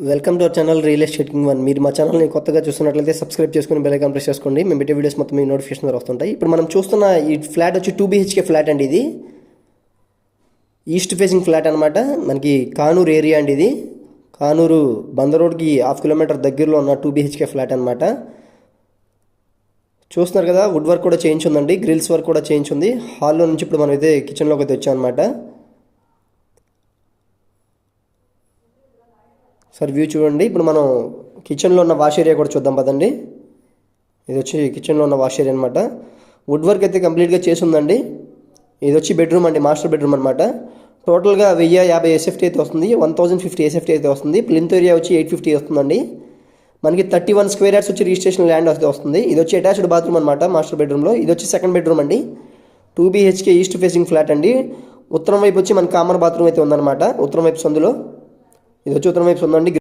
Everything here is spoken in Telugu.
Welcome to our channel real estate king one. మీరు మా ఛానల్ని కొత్తగా చూస్తున్నట్లయితే సబ్స్క్రైబ్ చేసుకుని బెల్ ఐకాన్ ప్రెస్ చేసుకోండి. మేము పెట్టే వీడియోస్ మొత్తం మీకు నోటిఫికేషన్ ద్వారా వస్తుంటాయి. ఇప్పుడు మనం చూస్తున్న ఈ ఫ్లాట్ వచ్చి 2 BHK ఫ్లాట్ అండి. ఇది ఈస్ట్ ఫేసింగ్ ఫ్లాట్ అనమాట. మనకి కానూరు ఏరియా అండి. ఇది కానూరు బందర్ రోడ్కి 1/2 కిలోమీటర్ దగ్గరలో ఉన్న 2 BHK ఫ్లాట్ అనమాట. చూస్తున్నారు కదా, వుడ్ వర్క్ కూడా చేయించుందండి, గ్రిల్స్ వర్క్ కూడా చేయించుంది. హాల్లో నుంచి ఇప్పుడు మనం అయితే కిచెన్లోకి అయితే వచ్చాం అనమాట. సార్ వ్యూ చూడండి. ఇప్పుడు మనం కిచెన్లో ఉన్న వాష్ ఏరియా కూడా చూద్దాం పదండి. ఇది వచ్చి కిచెన్లో ఉన్న వాష్ ఏరియా అనమాట. వుడ్ వర్క్ అయితే కంప్లీట్గా చేసి ఉందండి. ఇది వచ్చి బెడ్రూమ్ అండి, మాస్టర్ బెడ్రూమ్ అనమాట. టోటల్గా 1050 SFT అయితే వస్తుంది, 1050 SFT అయితే వస్తుంది. ప్లింత్ ఏరియా వచ్చి 850 వస్తుందండి. మనకి 31 స్క్వేర్ యార్డ్స్ వచ్చి రిజిస్ట్రేషన్ ల్యాండ్ అయితే వస్తుంది. ఇది వచ్చి అటాచ్డ్ బాత్రూమ్ అనమాట మాస్టర్ బెడ్రూమ్లో. ఇది వచ్చి సెకండ్ బెడ్రూమ్ అండి. 2 BHK ఈస్ట్ ఫేసింగ్ ఫ్లాట్ అండి. ఉత్తరం వైపు వచ్చి మనకి కామన్ బాత్రూమ్ అయితే ఉందన్నమాట. ఉత్తరం వైపు సందులో ఇది వచ్చి ఉత్తరం వైపు ఉందండి.